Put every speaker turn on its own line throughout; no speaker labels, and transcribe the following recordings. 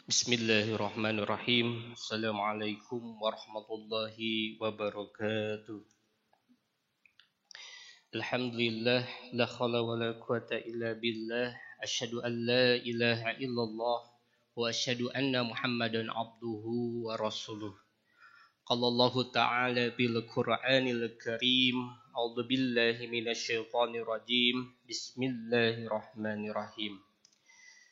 Bismillahirrahmanirrahim. Assalamualaikum warahmatullahi wabarakatuh. Alhamdulillah, la khala wa la quwata illa billah. Asyhadu an la ilaha illallah wa asyhadu anna Muhammadan abduhu wa rasuluh. Qala Allah ta'ala bil Qur'anil Karim. A'udzu billahi minasyaitonir rajim. Bismillahirrahmanirrahim.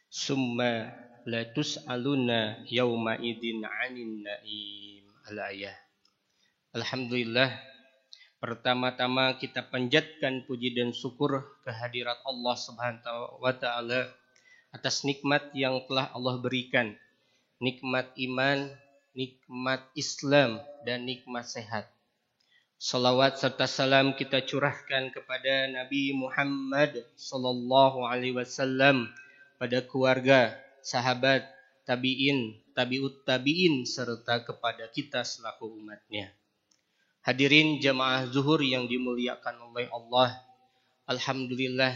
Summa la tus'aluna yawma idin 'anin na'im. Al-ayah. Alhamdulillah, pertama-tama kita panjatkan puji dan syukur kehadirat Allah Subhanahu wa taala atas nikmat yang telah Allah berikan. Nikmat iman, nikmat Islam, dan nikmat sehat. Salawat serta salam kita curahkan kepada Nabi Muhammad sallallahu alaihi wasallam, pada keluarga, sahabat, tabi'in, tabi'ut tabi'in, serta kepada kita selaku umatnya. Hadirin jamaah zuhur yang dimuliakan oleh Allah. Alhamdulillah,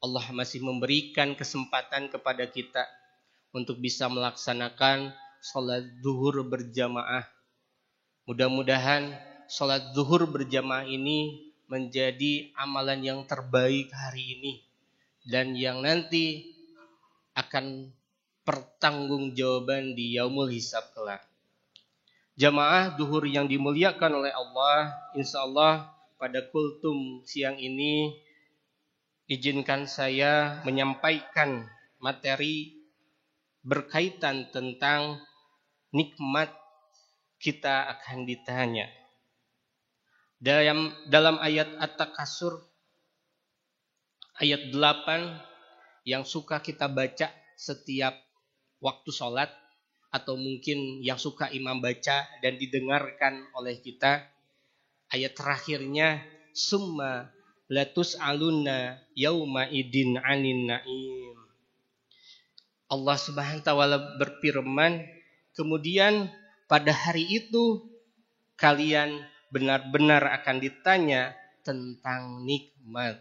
Allah masih memberikan kesempatan kepada kita untuk bisa melaksanakan sholat zuhur berjamaah. Mudah-mudahan sholat zuhur berjamaah ini menjadi amalan yang terbaik hari ini dan yang nanti akan pertanggungjawaban di yaumul hisab kelak. Jamaah duhur yang dimuliakan oleh Allah, insya Allah pada kultum siang ini izinkan saya menyampaikan materi berkaitan tentang nikmat kita akan ditanya. Dalam ayat At-Takasur ayat 8 yang suka kita baca setiap waktu sholat, atau mungkin yang suka imam baca dan didengarkan oleh kita, ayat terakhirnya summa latus aluna yauma idin anin naim. Allah Subhanahu wa taala berfirman, kemudian pada hari itu kalian benar-benar akan ditanya tentang nikmat.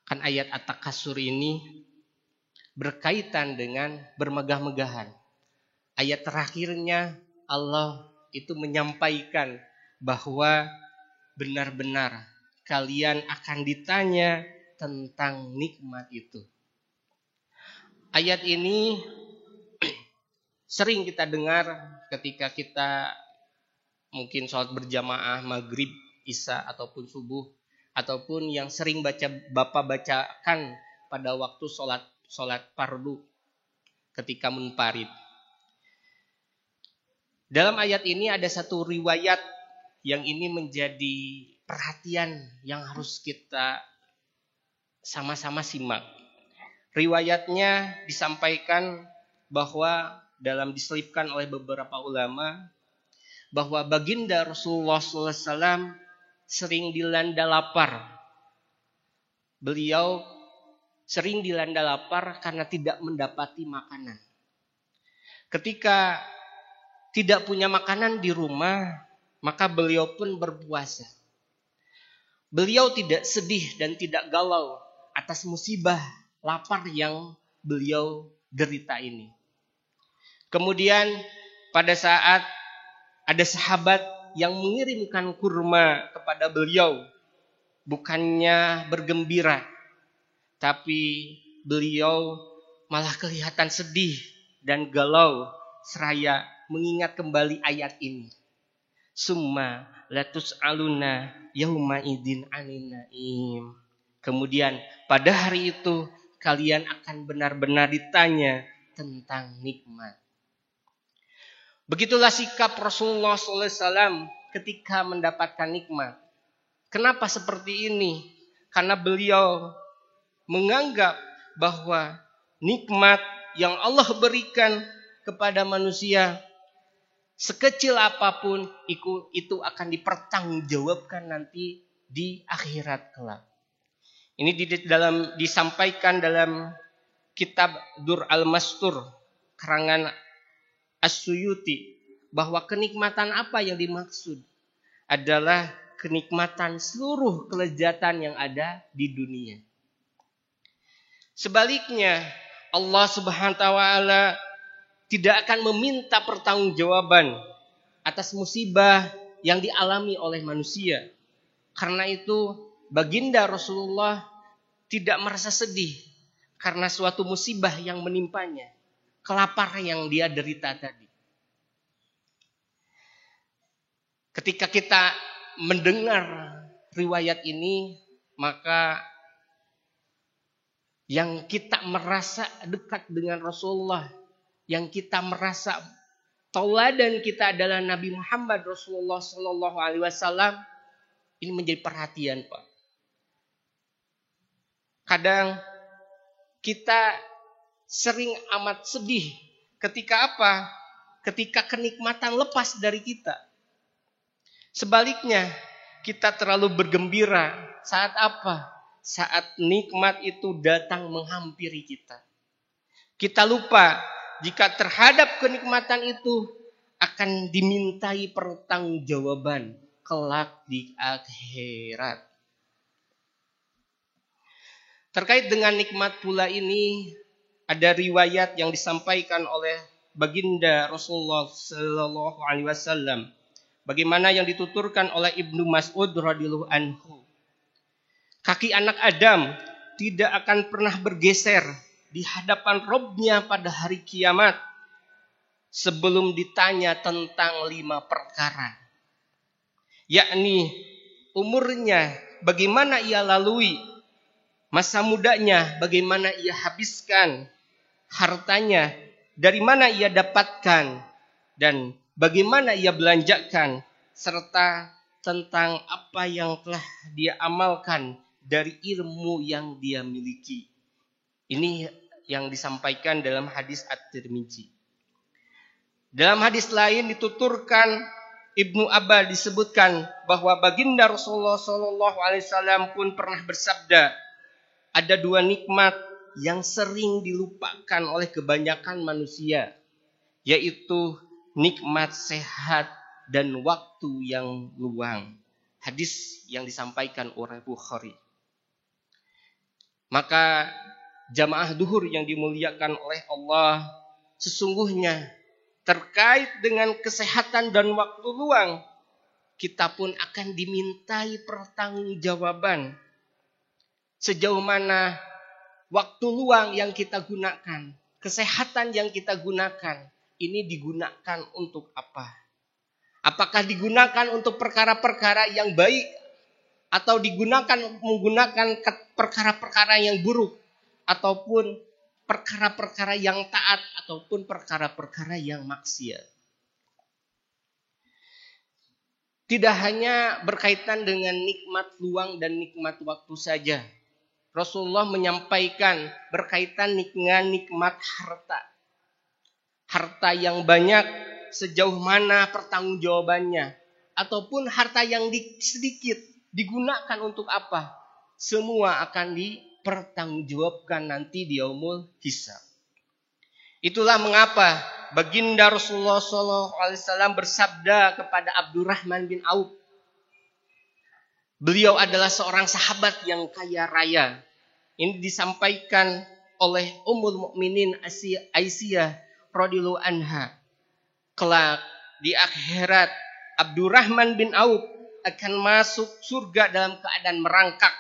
Kan ayat At-Takasur ini berkaitan dengan bermegah-megahan. Ayat terakhirnya Allah itu menyampaikan bahwa benar-benar kalian akan ditanya tentang nikmat itu. Ayat ini sering kita dengar ketika kita mungkin sholat berjamaah maghrib, isya ataupun subuh, ataupun yang sering Bapak bacakan pada waktu sholat fardu ketika munfarid. Dalam ayat ini ada satu riwayat yang ini menjadi perhatian yang harus kita sama-sama simak. Riwayatnya disampaikan bahwa diselipkan oleh beberapa ulama bahwa baginda Rasulullah SAW sering dilanda lapar. Beliau sering dilanda lapar karena tidak mendapati makanan. Ketika tidak punya makanan di rumah, maka beliau pun berpuasa. Beliau tidak sedih dan tidak galau atas musibah lapar yang beliau derita ini. Kemudian pada saat ada sahabat yang mengirimkan kurma kepada beliau, bukannya bergembira, tapi beliau malah kelihatan sedih dan galau seraya mengingat kembali ayat ini. Summa latus aluna yauma idin anin naim. Kemudian pada hari itu kalian akan benar-benar ditanya tentang nikmat. Begitulah sikap Rasulullah SAW ketika mendapatkan nikmat. Kenapa seperti ini? Karena beliau menganggap bahwa nikmat yang Allah berikan kepada manusia, sekecil apapun itu akan dipertanggungjawabkan nanti di akhirat kelak. Ini disampaikan dalam kitab Dur al-Mastur karangan As-Suyuti, bahwa kenikmatan apa yang dimaksud adalah kenikmatan seluruh kelezatan yang ada di dunia. Sebaliknya, Allah Subhanahu wa taala tidak akan meminta pertanggungjawaban atas musibah yang dialami oleh manusia. Karena itu baginda Rasulullah tidak merasa sedih karena suatu musibah yang menimpanya, kelaparan yang dia derita tadi. Ketika kita mendengar riwayat ini, maka yang kita merasa dekat dengan Rasulullah, yang kita merasa tauladan kita adalah Nabi Muhammad Rasulullah Sallallahu Alaihi Wasallam, ini menjadi perhatian, Pak. Kadang kita sering amat sedih ketika apa? Ketika kenikmatan lepas dari kita. Sebaliknya, kita terlalu bergembira saat apa? Saat nikmat itu datang menghampiri kita. Kita lupa jika terhadap kenikmatan itu akan dimintai pertanggungjawaban kelak di akhirat. Terkait dengan nikmat pula ini, ada riwayat yang disampaikan oleh baginda Rasulullah Sallallahu Alaihi Wasallam, bagaimana yang dituturkan oleh Ibnu Mas'ud radhiyallahu anhu. Kaki anak Adam tidak akan pernah bergeser di hadapan Robnya pada hari kiamat sebelum ditanya tentang 5 perkara. Yakni umurnya bagaimana ia lalui, masa mudanya bagaimana ia habiskan, hartanya dari mana ia dapatkan, dan bagaimana ia belanjakan, serta tentang apa yang telah dia amalkan dari ilmu yang dia miliki. Ini yang disampaikan dalam hadis At-Tirmidzi. Dalam hadis lain dituturkan Ibnu Abbas disebutkan bahwa baginda Rasulullah Sallallahu Alaihi Wasallam pun pernah bersabda, ada 2 nikmat yang sering dilupakan oleh kebanyakan manusia, yaitu nikmat sehat dan waktu yang luang. Hadis yang disampaikan oleh Bukhari. Maka jamaah duhur yang dimuliakan oleh Allah, sesungguhnya terkait dengan kesehatan dan waktu luang, kita pun akan dimintai pertanggungjawaban. Sejauh mana waktu luang yang kita gunakan, kesehatan yang kita gunakan, ini digunakan untuk apa? Apakah digunakan untuk perkara-perkara yang baik, atau digunakan menggunakan perkara-perkara yang buruk, ataupun perkara-perkara yang taat, ataupun perkara-perkara yang maksiat. Tidak hanya berkaitan dengan nikmat luang dan nikmat waktu saja. Rasulullah menyampaikan berkaitan dengan nikmat harta. Harta yang banyak sejauh mana pertanggungjawabannya, ataupun harta yang sedikit digunakan untuk apa? Semua akan dipertanggungjawabkan nanti di yaumul hisab. Itulah mengapa baginda Rasulullah SAW bersabda kepada Abdurrahman bin Auf. Beliau adalah seorang sahabat yang kaya raya. Ini disampaikan oleh Ummul Mukminin Aisyah radhiyallahu anha. Kelak di akhirat Abdurrahman bin Auf akan masuk surga dalam keadaan merangkak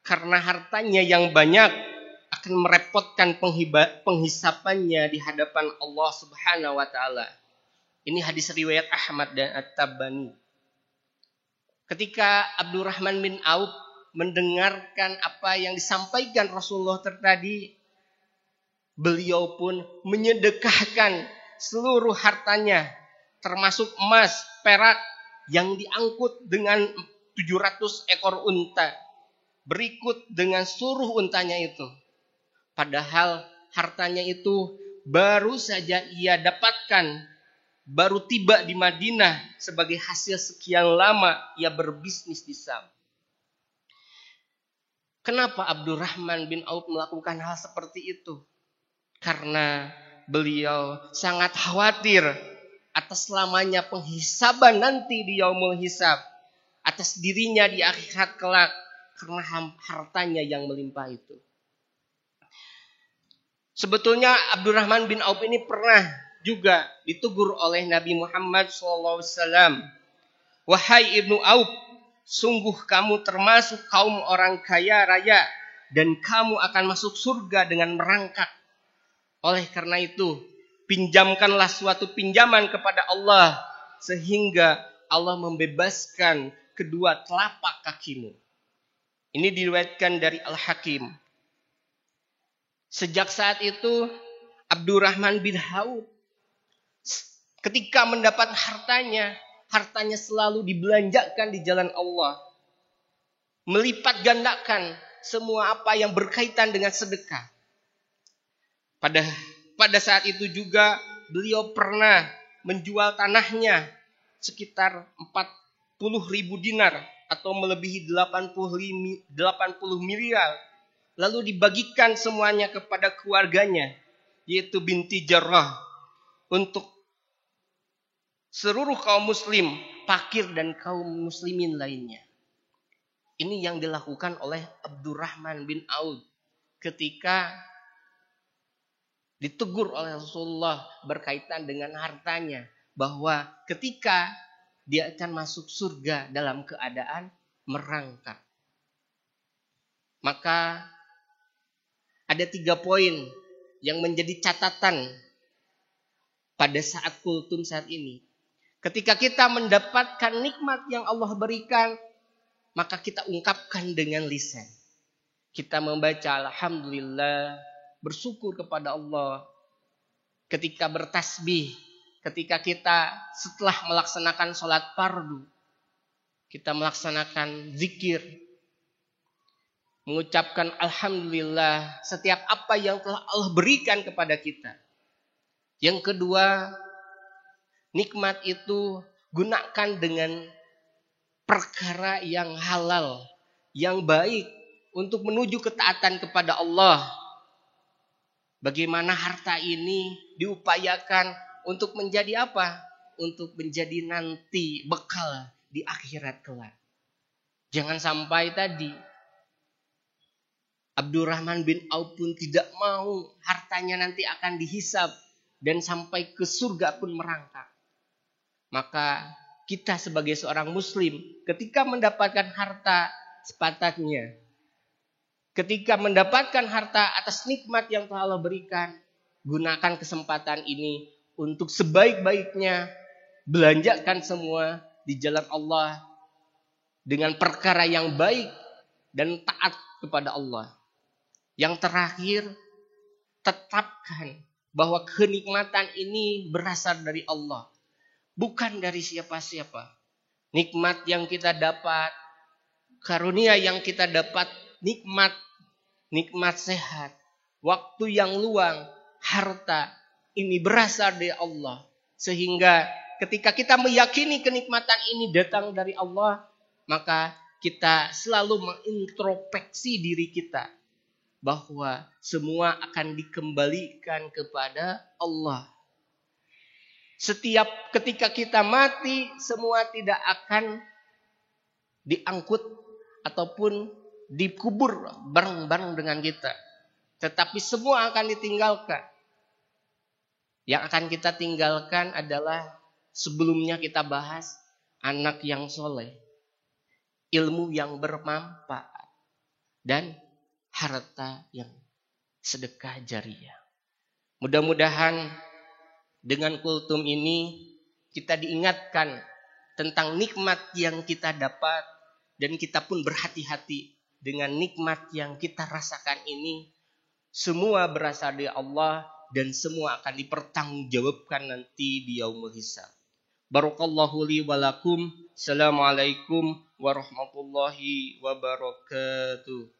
karena hartanya yang banyak akan merepotkan penghisapannya di hadapan Allah Subhanahu wa taala. Ini hadis riwayat Ahmad dan At-Tabrani. Ketika Abdurrahman bin Auf mendengarkan apa yang disampaikan Rasulullah tadi, beliau pun menyedekahkan seluruh hartanya, termasuk emas, perak yang diangkut dengan 700 ekor unta, berikut dengan suruh untanya itu. Padahal hartanya itu baru saja ia dapatkan, baru tiba di Madinah sebagai hasil sekian lama ia berbisnis di Syam. Kenapa Abdurrahman bin Auf melakukan hal seperti itu? Karena beliau sangat khawatir atas lamanya penghisaban nanti di yaumul hisab, atas dirinya di akhirat kelak karena hartanya yang melimpah itu. Sebetulnya Abdurrahman bin Auf ini pernah juga ditegur oleh Nabi Muhammad SAW. Wahai Ibnu Auf, sungguh kamu termasuk kaum orang kaya raya dan kamu akan masuk surga dengan merangkak. Oleh karena itu, pinjamkanlah suatu pinjaman kepada Allah sehingga Allah membebaskan kedua telapak kakimu. Ini diriwayatkan dari Al-Hakim. Sejak saat itu Abdurrahman bin Auf ketika mendapat hartanya selalu dibelanjakan di jalan Allah. Melipat gandakan semua apa yang berkaitan dengan sedekah. Pada saat itu juga beliau pernah menjual tanahnya sekitar 40.000 dinar atau melebihi 80 miliar. Lalu dibagikan semuanya kepada keluarganya, yaitu binti Jarrah, untuk seluruh kaum muslim, fakir dan kaum muslimin lainnya. Ini yang dilakukan oleh Abdurrahman bin Auf ketika ditegur oleh Rasulullah berkaitan dengan hartanya, bahwa ketika dia akan masuk surga dalam keadaan merangkak. Maka ada 3 poin yang menjadi catatan pada saat kultum saat ini. Ketika kita mendapatkan nikmat yang Allah berikan, maka kita ungkapkan dengan lisan. Kita membaca alhamdulillah, bersyukur kepada Allah. Ketika bertasbih, ketika kita setelah melaksanakan sholat fardu, kita melaksanakan zikir, mengucapkan alhamdulillah setiap apa yang telah Allah berikan kepada kita. Yang kedua, nikmat itu gunakan dengan perkara yang halal, yang baik untuk menuju ketaatan kepada Allah. Bagaimana harta ini diupayakan untuk menjadi apa? Untuk menjadi nanti bekal di akhirat kelak. Jangan sampai tadi Abdurrahman bin Auf pun tidak mau hartanya nanti akan dihisab dan sampai ke surga pun merangkak. Maka kita sebagai seorang muslim ketika mendapatkan harta sepatutnya, ketika mendapatkan harta atas nikmat yang telah Allah berikan, gunakan kesempatan ini untuk sebaik-baiknya, belanjakan semua di jalan Allah dengan perkara yang baik dan taat kepada Allah. Yang terakhir, tetapkan bahwa kenikmatan ini berasal dari Allah, bukan dari siapa-siapa. Nikmat yang kita dapat, karunia yang kita dapat, nikmat sehat, waktu yang luang, harta, ini berasal dari Allah. Sehingga ketika kita meyakini kenikmatan ini datang dari Allah, maka kita selalu mengintrospeksi diri kita bahwa semua akan dikembalikan kepada Allah. Setiap ketika kita mati, semua tidak akan diangkut ataupun dikubur bareng-bareng dengan kita. Tetapi semua akan ditinggalkan. Yang akan kita tinggalkan adalah sebelumnya kita bahas anak yang soleh, ilmu yang bermanfaat, dan harta yang sedekah jariyah. Mudah-mudahan dengan kultum ini kita diingatkan tentang nikmat yang kita dapat dan kita pun berhati-hati dengan nikmat yang kita rasakan ini. Semua berasal dari Allah dan semua akan dipertanggungjawabkan nanti di yaumul hisab. Barakallahu li wa lakum. Assalamualaikum warahmatullahi wabarakatuh.